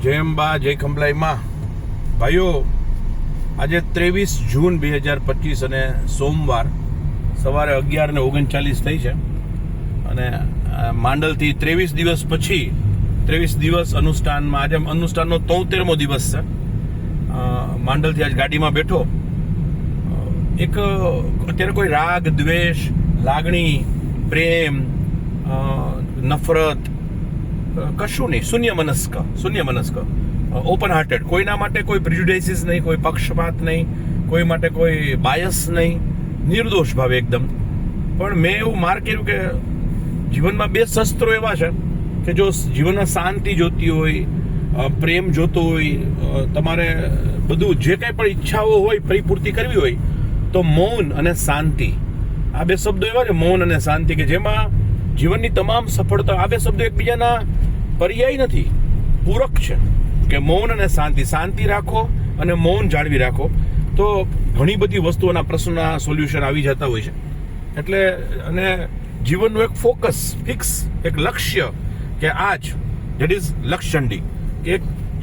જય અંબા, જય ખંભલાઈમાં. ભાઈઓ, આજે 23 જૂન 2025 અને સોમવાર સવારે 11:39 થઈ છે અને માંડલથી 23 દિવસ પછી 23 દિવસ અનુષ્ઠાનમાં આજે અનુષ્ઠાનનો 73મો દિવસ છે. માંડલથી આજ ગાડીમાં બેઠો. એક અત્યારે કોઈ રાગ, દ્વેષ, લાગણી, પ્રેમ, નફરત કશું નહીં. શૂન્ય મનસ્ક, ઓપન હાર્ટેડ. કોઈના માટે કોઈ પ્રિજુડાઇસીસ નહીં, કોઈ પક્ષપાત નહીં, કોઈ માટે કોઈ બાયસ નહીં, નિર્દોષ ભાવે એકદમ. પણ મેં એવું માર્ક કર્યું કે જીવનમાં બે શસ્ત્રો એવા છે કે જો જીવનમાં શાંતિ જોતી હોય, પ્રેમ જોતો હોય, તમારે બધું જે કંઈ પણ ઈચ્છાઓ હોય પરિપૂર્તિ કરવી હોય તો મૌન અને શાંતિ. આ બે શબ્દો એવા છે, મૌન અને શાંતિ, કે જેમાં જીવનની તમામ સફળતા, આ બે શબ્દો એકબીજાના પર્યાય નથી, પૂરક છે. કે મૌન અને શાંતિ રાખો અને મૌન જાળવી રાખો તો ઘણી બધી વસ્તુઓના પ્રશ્નોના સોલ્યુશન આવી જતા હોય છે. એટલે અને જીવનનું એક ફોકસ, ફિક્સ એક લક્ષ્ય, કે આજ ધેટ ઇઝ લક્ષચંડી,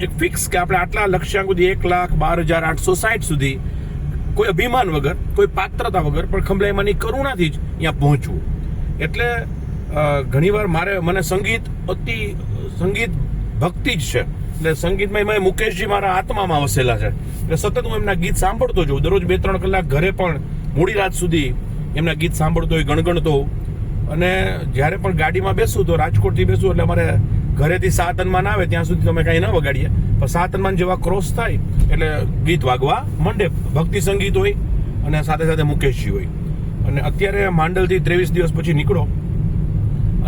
એક ફિક્સ કે આપણે આટલા લક્ષ્યાંક સુધી 1,12,860 સુધી કોઈ અભિમાન વગર, કોઈ પાત્રતા વગર, પણ ખંભલાઈમાંની કરુણાથી જ અહીંયા પહોંચવું. એટલે ઘણીવાર મને સંગીત ભક્તિ જ છે. એટલે સંગીતમાં મુકેશજી મારા આત્મામાં વસેલા છે. એટલે સતત હું એમના ગીત સાંભળતો જોઉં. દરરોજ 2-3 કલાક ઘરે પણ મોડી રાત સુધી એમના ગીત સાંભળતો હોય, ગણગણતો હોઉં. અને જ્યારે પણ ગાડીમાં બેસું તો રાજકોટથી બેસું એટલે અમારે ઘરેથી 7 હનુમાન આવે ત્યાં સુધી તમે કાંઈ ન વગાડીએ, પણ 7 હનુમાન જેવા ક્રોસ થાય એટલે ગીત વાગવા માંડે. ભક્તિ સંગીત હોય અને સાથે સાથે મુકેશજી હોય. અને અત્યારે માંડલથી 23 દિવસ પછી નીકળો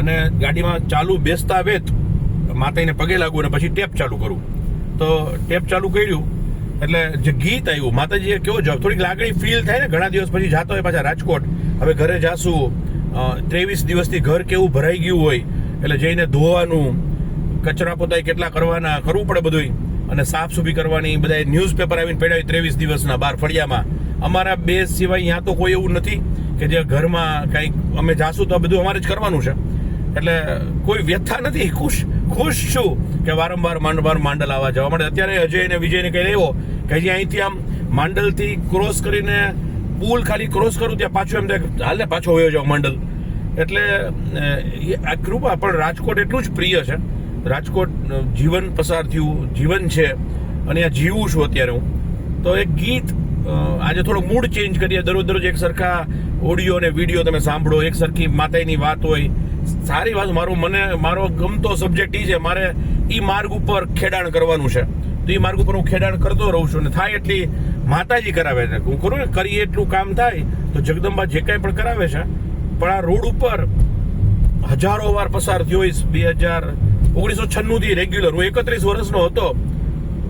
અને ગાડીમાં ચાલુ બેસતા વેત માતાજીને પગે લાગુ અને પછી ટેપ ચાલુ કરું. તો ટેપ ચાલુ કર્યું એટલે જે ગીત આવ્યું, માતાજીએ કેવો જવાબ, થોડીક લાગણી ફીલ થાય ને. ઘણા દિવસ પછી જાતો હોય પાછા રાજકોટ, હવે ઘરે જાશું, 23 દિવસથી ઘર કેવું ભરાઈ ગયું હોય એટલે જઈને ધોવાનું, કચરા પોતા કેટલા કરવાના, કરવું પડે બધું, અને સાફ સુફી કરવાની. બધા ન્યૂઝપેપર આવીને પડ્યા 23 દિવસના બહાર ફળિયામાં. અમારા બે સિવાય અહીંયા તો કોઈ એવું નથી કે જે ઘરમાં કંઈક અમે જાશું તો આ બધું અમારે જ કરવાનું છે. એટલે કોઈ વ્યથા નથી, ખુશ છું કે વારંવાર માંડલ આવવા જવા માટે. અત્યારે અજય અને વિજયને કહી લેવો કે હજી અહીંથી આમ માંડલથી ક્રોસ કરીને પુલ ખાલી ક્રોસ કરું ત્યાં પાછું એમ થાય હાલ ને પાછો વયો જાવ માંડલ. એટલે આ કૃપા. પણ રાજકોટ એટલું જ પ્રિય છે. રાજકોટ જીવન પસાર થયું, જીવન છે અને આ જીવું છું અત્યારે હું. તો એક ગીત આજે થોડો મૂડ ચેન્જ કરીએ. દરરોજ એક સરખા ઓડિયો અને વિડીયો તમે સાંભળો, એક સરખી માતાજીની વાત હોય, સારી વાત. મારો ગમતો સબ્જેક્ટ એ છે. મારે એ માર્ગ ઉપર ખેડાણ કરવાનું છે, તો એ માર્ગ ઉપર હું ખેડાણ કરતો રહું છું. અને થાય એટલી માતાજી કરાવે છે. હું કરું ને, કરીએ એટલું કામ થાય તો જગદંબા જે કાંઈ પણ કરાવે છે. પણ આ રોડ ઉપર હજારો વાર પસાર થયો હોઈશ. 1996 થી રેગ્યુલર. હું 31 વર્ષનો હતો,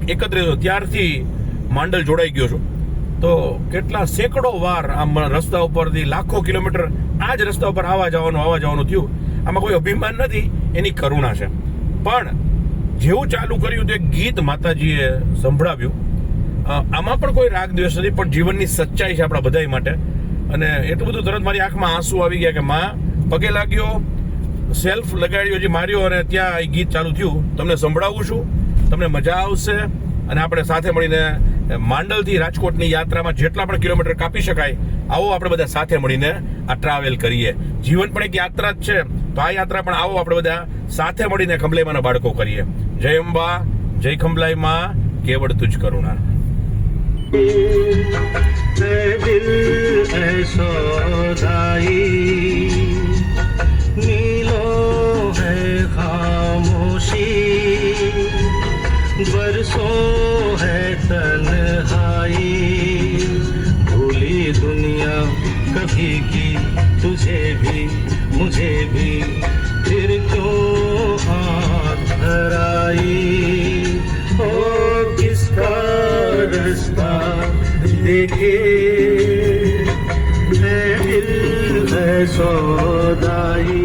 31 ત્યારથી માંડલ જોડાઈ ગયો છું. તો કેટલા સેંકડો વાર આમ રસ્તા ઉપરથી લાખો કિલોમીટર આ જ રસ્તા ઉપર આવવા જવાનું થયું. આમાં કોઈ અભિમાન નથી, એની કરુણા છે. પણ જેવું ચાલુ કર્યું તો એક ગીત માતાજીએ સંભળાવ્યું. આમાં પણ કોઈ રાગ દ્વેષ નથી, પણ જીવનની સચ્ચાઈ છે આપણા બધા માટે. અને એટલું બધું તરત મારી આંખમાં આંસુ આવી ગયા કે માં પગે લાગ્યો, સેલ્ફ લગાડ્યો, જે માર્યો, અને ત્યાં એ ગીત ચાલુ થયું. તમને સંભળાવું છું, તમને મજા આવશે. અને આપણે સાથે મળીને માંડલથી રાજકોટની યાત્રામાં જેટલા પણ કિલોમીટર કાપી શકાય, આવો આપણે બધા સાથે મળીને આ ટ્રાવેલ કરીએ. જીવન પણ એક યાત્રા જ છે, તો આ યાત્રા પણ આવો આપણે બધા સાથે મળીને ખંભલાઈમાંના બાળકો કરીએ. જય અંબા, જય ખંભલાઈમાં, કેવળ તુજ કરુણા. बरसों है तन्हाई, भूली दुनिया कभी की तुझे भी मुझे भी, फिर क्यों आँख भराई. ओ किसका रास्ता देखे दिल है सौदाई.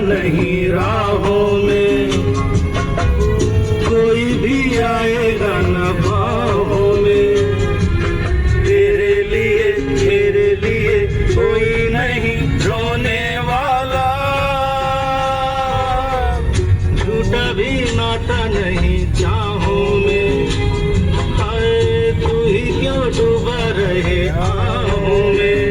नहीं राहों में, कोई भी आएगा न बाहों में, तेरे लिए मेरे लिए कोई नहीं रोने वाला झूठा भी नाता नहीं चाहों में, हाय तू ही क्यों डूबा रहे आहों में,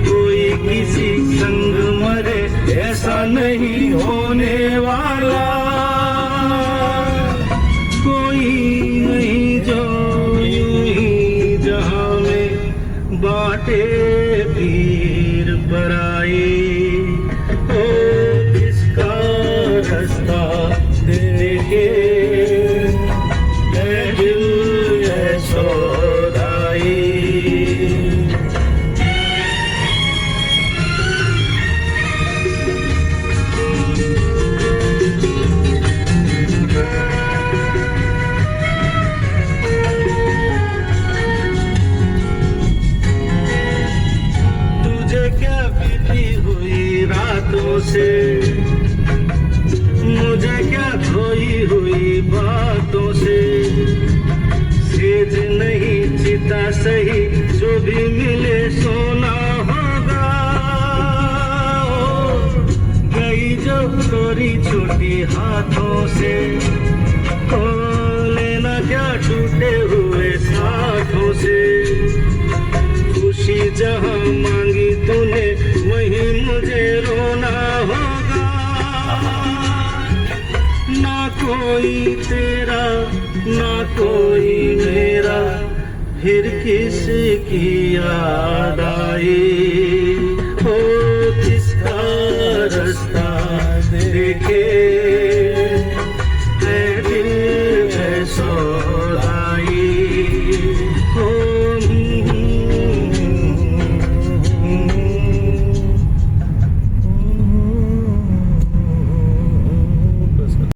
कोई किसी संग मरे ऐसा नहीं होने वाला, कोई नहीं जो यूं ही जहां में बाटे पीर पराई, ओ किसका रास्ता देखे ऐ दिल ऐ सौदाई। तुझे क्या बीती हुई रातों से, मुझे क्या खोई हुई बातों से, सेज नहीं चिता सही जो भी मिले सोना होगा, गई जब छोरी छोटी हाथों से, ओ लेना क्या टूटे हुए साथों से, खुशी जहां मांगी तूने वहीं मुझे रोना होगा, ना कोई तेरा ना कोई मेरा, फिर किसकी याद आई, ओ किसका रास्ता देखे ऐ दिल ऐ सौदा।